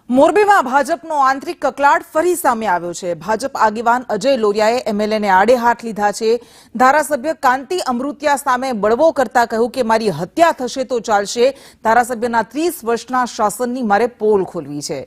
મોરબીમાં ભાજપનો આંતરિક કકળાટ ફરી સામે આવ્યો છે। ભાજપ આગેવાન અજય લોરિયાએ એમએલએને આડે હાથ લીધા છે। ધારાસભ્ય કાંતિ અમૃતિયા સામે બળવો કરતા કહ્યું કે મારી હત્યા થશે તો ચાલશે। ધારાસભ્યના 30 વર્ષના શાસનની મારે પોલ ખોલવી છે।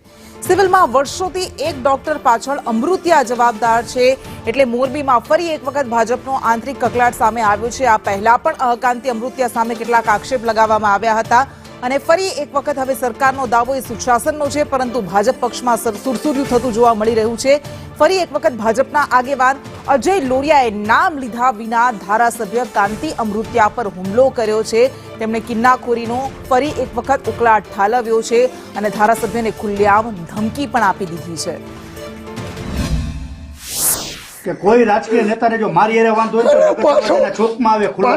સિવિલમાં વર્ષોથી એક ડોક્ટર પાછળ અમૃતિયા જવાબદાર છે, એટલે મોરબીમાં ફરી એક વખત ભાજપનો આંતરિક કકળાટ સામે આવ્યો છે। આ પહેલા પણ કાંતિ અમૃતિયા સામે કેટલાક આક્ષેપ લગાવવામાં આવ્યા હતા અને ફરી એક વખત હવે સરકારનો દાવો એ સુશાસનનો છે, પરંતુ ભાજપ પક્ષમાં સુરસુર્યું થતું જોવા મળી રહ્યું છે। ફરી એક વખત ભાજપના આગેવાન અજય લોરિયાએ નામ લીધા વિના ધારાસભ્ય કાંતિ અમૃતિયા પર હુમલો કર્યો છે। તેમણે કિન્નાખોરીનો ફરી એક વખત ઉકળાટ ઠાલવ્યો છે અને ધારાસભ્યને ખુલ્લેઆમ ધમકી પણ આપી દીધી છે કે કોઈ રાજકીય નેતાને જો મારી એરે વાંધો હોય તો ચોકમાં આવે ખુલ્લો।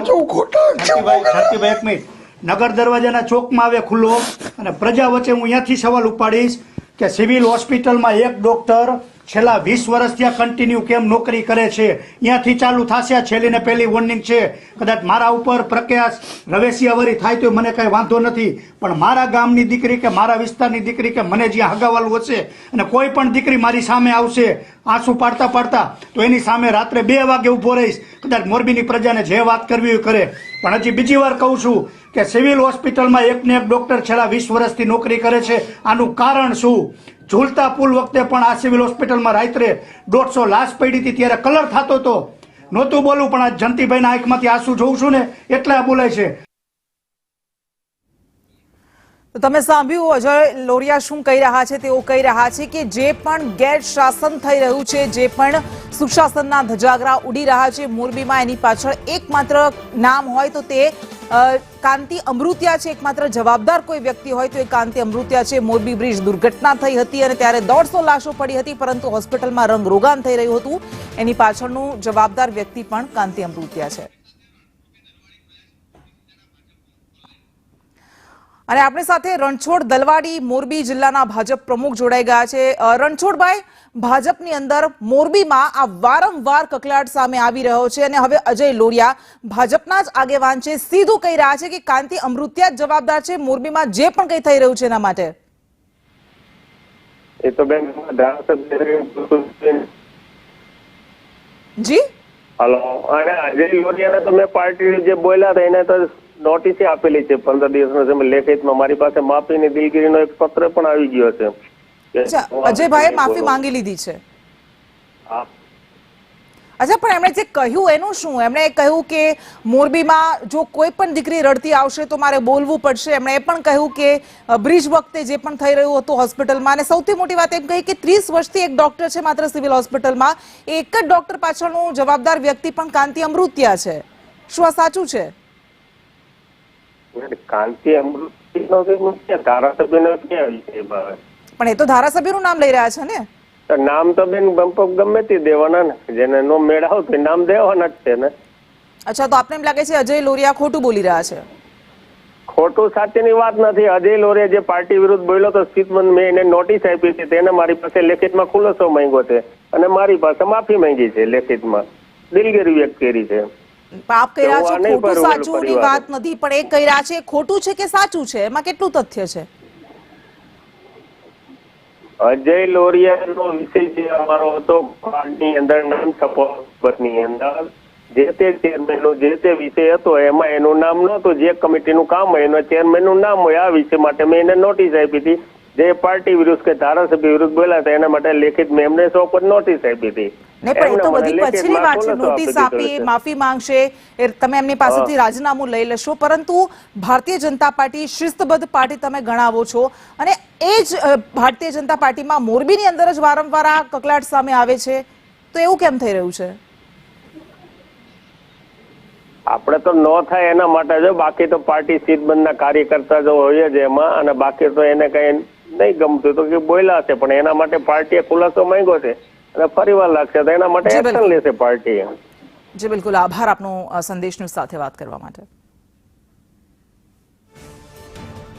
એક મિનિટ, નગર દરવાજાના ચોકમાં આવે ખુલ્લો અને પ્રજા વચ્ચે હું અહીંયાથી સવાલ ઉપાડીશ કે સિવિલ હોસ્પિટલમાં એક ડોક્ટર છેલ્લા 20 વર્ષથી કન્ટિન્યુ કેમ નોકરી કરે છે? અહીંયાથી ચાલુ થશે। છેલ્લી ને પહેલી વોર્નિંગ છે। કદાચ મારા ઉપર પ્રકાશ રવેશિયાવરી થાય તો મને કઈ વાંધો નથી, પણ મારા ગામની દીકરી કે મારા વિસ્તારની દીકરી કે મને જ્યાં હગાવાલું હશે અને કોઈ પણ દીકરી મારી સામે આવશે આંસુ પાડતા પાડતા, તો એની સામે રાત્રે 2 વાગે ઊભો રહીશ। કદાચ મોરબીની પ્રજાને જે વાત કરવી હોય કરે, પણ હજી બીજી વાર કહું છું કે સિવિલ હોસ્પિટલમાં એક ને એક ડોક્ટર છેલ્લા 20 વર્ષથી નોકરી કરે છે। આનું કારણ શું? ઝૂલતા પુલ વખતે પણ આ સિવિલ હોસ્પિટલમાં રાત્રે 150 લાશ પડી હતી, ત્યારે કલર થતો હતો। નહોતું બોલવું, પણ આ જંતીભાઈના આંખમાંથી આંસુ જોઉં છું ને એટલે આ બોલાય છે। તો તમે સાંભળ્યું અજય લોરિયા શું કહી રહ્યા છે। તેઓ કહી રહ્યા છે કે જે પણ ગેરશાસન થઈ રહ્યું છે, જે પણ સુશાસનના ધજાગરા ઉડી રહ્યા છે મોરબીમાં, એની પાછળ એકમાત્ર નામ હોય તો તે કાંતિ અમૃતિયા છે। એકમાત્ર જવાબદાર કોઈ વ્યક્તિ હોય તો એ કાંતિ અમૃતિયા છે। મોરબી બ્રિજ દુર્ઘટના થઈ હતી અને ત્યારે 150 લાશો પડી હતી, પરંતુ હોસ્પિટલમાં રંગરોગાન થઈ રહ્યું હતું। એની પાછળનું જવાબદાર વ્યક્તિ પણ કાંતિ અમૃતિયા છે। અને આપણી સાથે રણછોડ દલવાડી મોરબી જિલ્લાના ભાજપ પ્રમુખ જોડાઈ ગયા છે। રણછોડભાઈ, ભાજપની અંદર મોરબીમાં આ વારંવાર કકળાટ સામે આવી રહ્યો છે અને હવે અજય લોરિયા ભાજપના જ આગેવાન છે, સીધું કહી રહ્યા છે કે કાંતિ અમૃતિયા જ જવાબદાર છે મોરબીમાં જે પણ કંઈ થઈ રહ્યું છે એના માટે। એ તો બેન જી હલો, અને અજય લોરિયાને તો મેં પાર્ટી જે બોલ્યા હતા એને તો નોટિસ આપેલી છે 15 દિવસનો લેખિતમાં। મારી પાસે માફીની દિલગીરીનો એક પત્ર પણ આવી ગયો છે। અજયભાઈએ માફી માંગી લીધી છે? અચ્છા, પણ એમણે જે કહ્યું એનું શું? એમણે કહ્યું કે મોરબીમાં જો કોઈ પણ દીકરી રડતી આવશે તો મારે બોલવું પડશે। એમણે એ પણ કહ્યું કે બ્રિજ વખતે જે પણ થઈ રહ્યું હતું હોસ્પિટલમાં, અને સૌથી મોટી વાત એમ કહી કે 30 વર્ષથી એક ડોક્ટર છે માત્ર સિવિલ હોસ્પિટલમાં, એક જ ડોક્ટર પાછળનું જવાબદાર વ્યક્તિ પણ કાંતિ અમૃતિયા છે। શું આ સાચું છે? કાંતિ અમૃતિયાનો ધારાસભ્યનો ક્યાં વિષય? પણ એ તો ધારાસભ્યનું નામ લઈ રહ્યા છે ને? નામ તો બેન ગમે તે દેવાના ને, જેને નો મેળાવ તો નામ દેવાના જ છે ને। અચ્છા, તો આપને એમ લાગે છે અજય લોરિયા ખોટું બોલી રહ્યા છે? ખોટું સાચીની વાત નથી। અજય લોરિયા જે પાર્ટી વિરુદ્ધ બોલ્યો તો સ્થિતમંદ મેં એને નોટિસ આપી છે, તેને મારી પાસે લેખિતમાં ખુલાસો માંગ્યો છે અને મારી પાસે માફી માંગી છે લેખિતમાં, દિલગીરી વ્યક્ત કરી છે। આપ કહી રહ્યા છો ખોટું સાચું ની વાત નથી, પણ એ કહી રહ્યા છે ખોટું છે કે સાચું છે, એમાં કેટલું તથ્ય છે? અજય લોરિયાનો વિષય જે અમારો હતો કાર્ડની અંદર નામ સપોર્ટની અંદર જે તે ચેરમેનનો જે તે વિષય હતો એમાં એનું નામ નહોતું। જે કમિટીનું કામ હોય એનો ચેરમેનનું નામ હોય, આ વિષય માટે મેં એને નોટિસ આપી હતી। જે પાર્ટી વિરુદ્ધ કે ધારાસભ્ય વિરુદ્ધ બોલ્યા હતા એના માટે લેખિત મેં એમને નોટિસ આપી હતી। નહીં, પણ એ તો બધી પછીની વાત છે। નોટિસ આપી, માફી માંગશે, તમે એમની પાસેથી રાજીનામું લઈ લેશો, પરંતુ ભારતીય જનતા પાર્ટી શિસ્તબદ્ધ પાર્ટી તમે ગણાવો છો, અને એ જ ભારતીય જનતા પાર્ટીમાં મોરબીની અંદર જ વારંવાર આ કકળાટ સામે આવે છે, તો એવું કેમ થઈ રહ્યું છે? આપણે તો ન થાય એના માટે જો, બાકી તો પાર્ટી શિસ્તબદ્ધના કાર્યકર્તા જો હોય જ એમાં, અને બાકી તો એને કઈ નહીં ગમતું તો કે બોલ્યા છે, પણ એના માટે પાર્ટીએ ખુલાસો માંગ્યો છે અને ફરીવાર લાગશે તો એના માટે એક્શન લેશે પાર્ટી। જી બિલકુલ, આભાર આપનો સંદેશની સાથે વાત કરવા માટે।